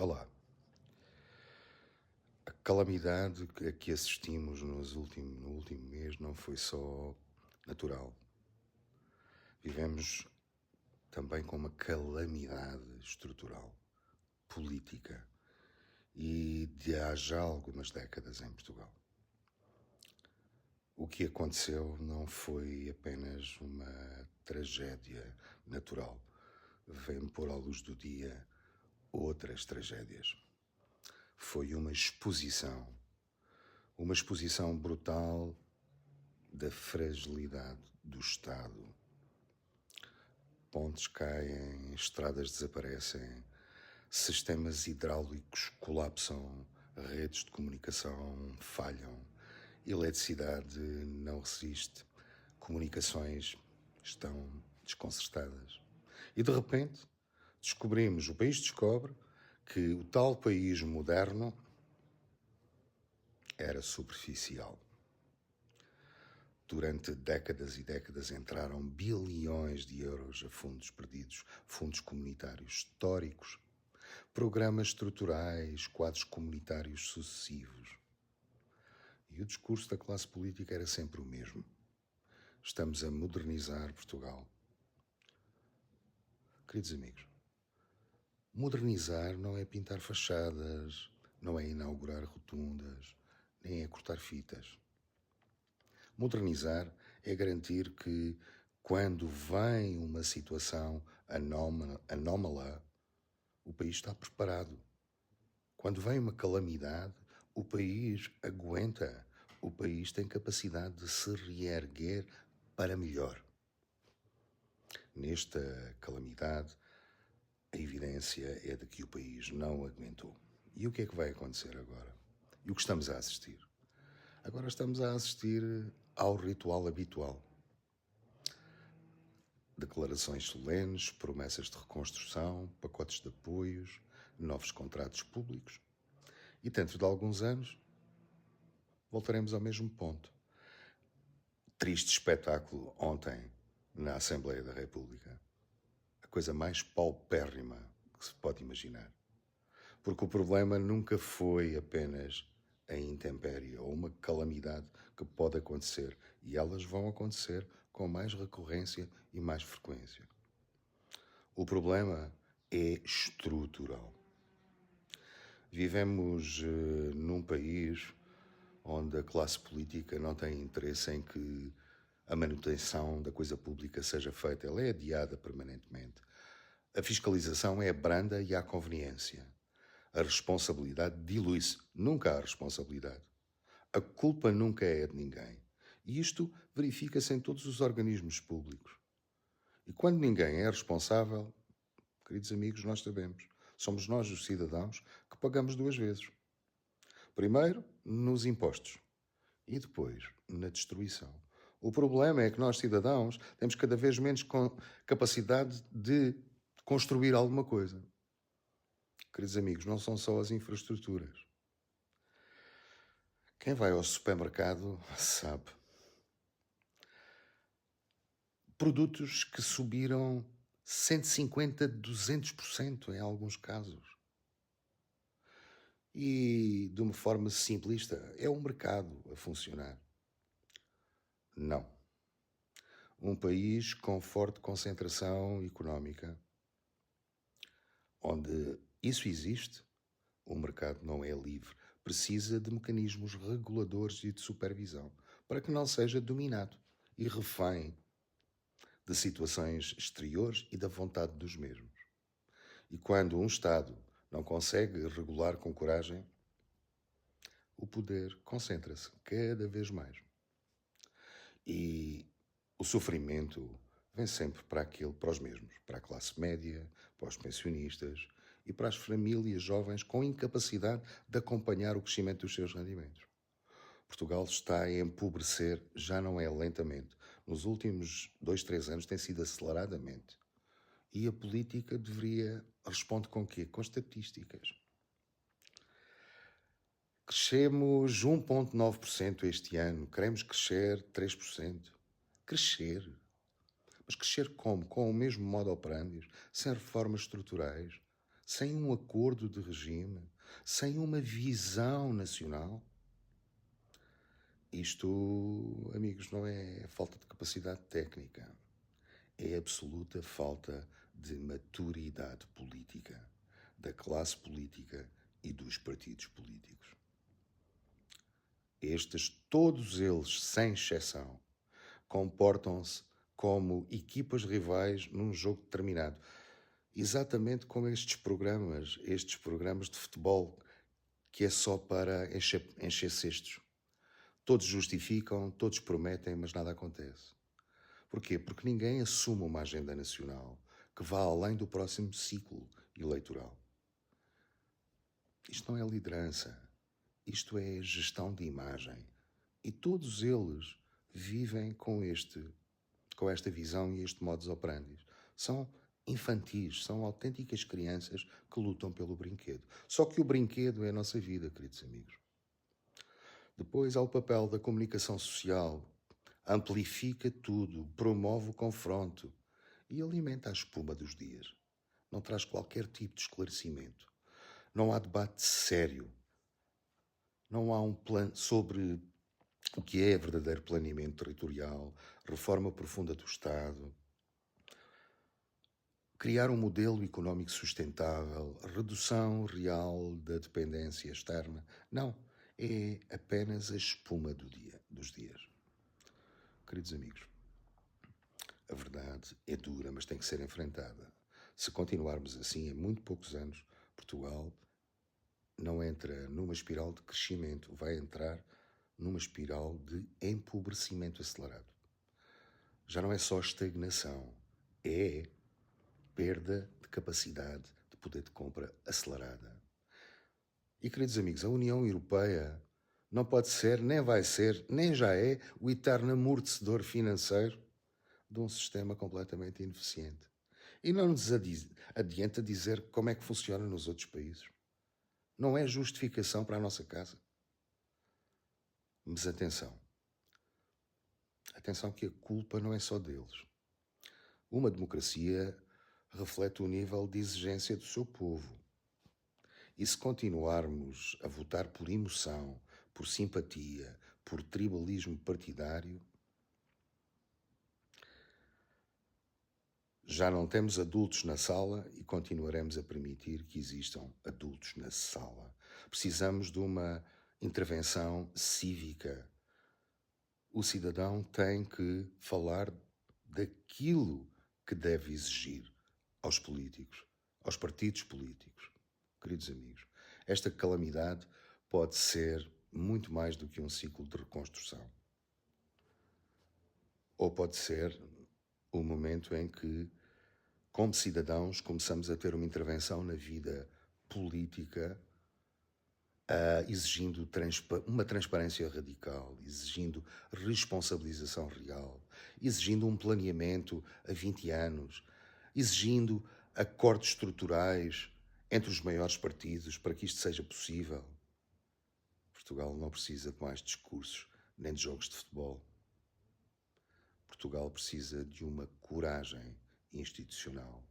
Olá. A calamidade a que assistimos no último mês não foi só natural. Vivemos também com uma calamidade estrutural, política e de há já algumas décadas em Portugal. O que aconteceu não foi apenas uma tragédia natural. Vem pôr à luz do dia outras tragédias. Foi uma exposição brutal da fragilidade do Estado. Pontes caem, estradas desaparecem, sistemas hidráulicos colapsam, redes de comunicação falham, eletricidade não resiste, comunicações estão desconcertadas. E de repente o país descobre que o tal país moderno era superficial. Durante décadas e décadas entraram bilhões de euros a fundos perdidos, fundos comunitários históricos, programas estruturais, quadros comunitários sucessivos. E o discurso da classe política era sempre o mesmo. Estamos a modernizar Portugal. Queridos amigos, modernizar não é pintar fachadas, não é inaugurar rotundas, nem é cortar fitas. Modernizar é garantir que, quando vem uma situação anómala, o país está preparado. Quando vem uma calamidade, o país aguenta. O país tem capacidade de se reerguer para melhor. Nesta calamidade, a evidência é de que o país não aguentou. E o que é que vai acontecer agora? E o que estamos a assistir? Agora estamos a assistir ao ritual habitual. Declarações solenes, promessas de reconstrução, pacotes de apoios, novos contratos públicos. E dentro de alguns anos, voltaremos ao mesmo ponto. Triste espetáculo ontem na Assembleia da República. A coisa mais paupérrima que se pode imaginar. Porque o problema nunca foi apenas a intempérie ou uma calamidade que pode acontecer, e elas vão acontecer com mais recorrência e mais frequência. O problema é estrutural. Vivemos num país onde a classe política não tem interesse em que a manutenção da coisa pública seja feita. Ela é adiada permanentemente. A fiscalização é branda e há conveniência. A responsabilidade dilui-se. Nunca há responsabilidade. A culpa nunca é de ninguém. E isto verifica-se em todos os organismos públicos. E quando ninguém é responsável, queridos amigos, nós sabemos, somos nós, os cidadãos, que pagamos duas vezes. Primeiro, nos impostos. E depois, na destruição. O problema é que nós, cidadãos, temos cada vez menos capacidade de construir alguma coisa. Queridos amigos, não são só as infraestruturas. Quem vai ao supermercado sabe. Produtos que subiram 150%, 200% em alguns casos. E, de uma forma simplista, é o mercado a funcionar. Não. Um país com forte concentração económica, onde isso existe, o mercado não é livre. Precisa de mecanismos reguladores e de supervisão para que não seja dominado e refém de situações exteriores e da vontade dos mesmos. E quando um Estado não consegue regular com coragem, o poder concentra-se cada vez mais. E o sofrimento vem sempre para os mesmos, para a classe média, para os pensionistas e para as famílias jovens com incapacidade de acompanhar o crescimento dos seus rendimentos. Portugal está a empobrecer, já não é lentamente. Nos últimos 2, 3 anos tem sido aceleradamente. E a política deveria responder com o quê? Com estatísticas. Crescemos 1,9% este ano, queremos crescer 3%. Crescer. Mas crescer como? Com o mesmo modo operandi, sem reformas estruturais, sem um acordo de regime, sem uma visão nacional. Isto, amigos, não é falta de capacidade técnica, é absoluta falta de maturidade política da classe política e dos partidos políticos. Estes, todos eles, sem exceção, comportam-se como equipas rivais num jogo determinado. Exatamente como estes programas de futebol, que é só para encher cestos. Todos justificam, todos prometem, mas nada acontece. Porquê? Porque ninguém assume uma agenda nacional que vá além do próximo ciclo eleitoral. Isto não é liderança, isto é gestão de imagem. E todos eles vivem com esta visão e este modus operandi. São infantis, são autênticas crianças que lutam pelo brinquedo. Só que o brinquedo é a nossa vida, queridos amigos. Depois há o papel da comunicação social. Amplifica tudo, promove o confronto e alimenta a espuma dos dias. Não traz qualquer tipo de esclarecimento. Não há debate sério. Não há um plano sobre o que é verdadeiro planeamento territorial, reforma profunda do Estado, criar um modelo económico sustentável, redução real da dependência externa. Não, é apenas a espuma dos dias. Queridos amigos, a verdade é dura, mas tem que ser enfrentada. Se continuarmos assim, em muito poucos anos, Portugal não entra numa espiral de crescimento, vai entrar numa espiral de empobrecimento acelerado. Já não é só estagnação, é perda de capacidade de poder de compra acelerada. E, queridos amigos, a União Europeia não pode ser, nem vai ser, nem já é o eterno amortecedor financeiro de um sistema completamente ineficiente. E não nos adianta dizer como é que funciona nos outros países. Não é justificação para a nossa casa. Mas atenção que a culpa não é só deles. Uma democracia reflete o nível de exigência do seu povo. E se continuarmos a votar por emoção, por simpatia, por tribalismo partidário, já não temos adultos na sala e continuaremos a permitir que existam adultos na sala. Precisamos de uma intervenção cívica. O cidadão tem que falar daquilo que deve exigir aos políticos, aos partidos políticos. Queridos amigos, esta calamidade pode ser muito mais do que um ciclo de reconstrução. Ou pode ser o momento em que, como cidadãos, começamos a ter uma intervenção na vida política, exigindo uma transparência radical, exigindo responsabilização real, exigindo um planeamento a 20 anos, exigindo acordos estruturais entre os maiores partidos para que isto seja possível. Portugal não precisa de mais discursos nem de jogos de futebol. Portugal precisa de uma coragem institucional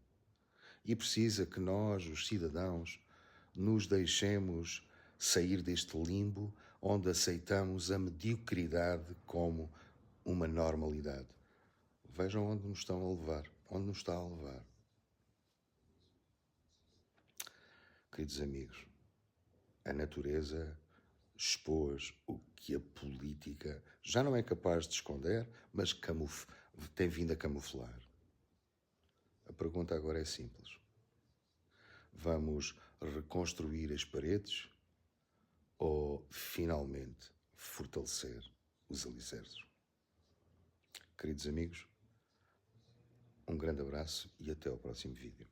e precisa que nós, os cidadãos, nos deixemos sair deste limbo onde aceitamos a mediocridade como uma normalidade. Vejam onde nos estão a levar, onde nos está a levar. Queridos amigos, a natureza expôs o que a política já não é capaz de esconder, mas tem vindo a camuflar. A pergunta agora é simples. Vamos reconstruir as paredes ou finalmente fortalecer os alicerces? Queridos amigos, um grande abraço e até ao próximo vídeo.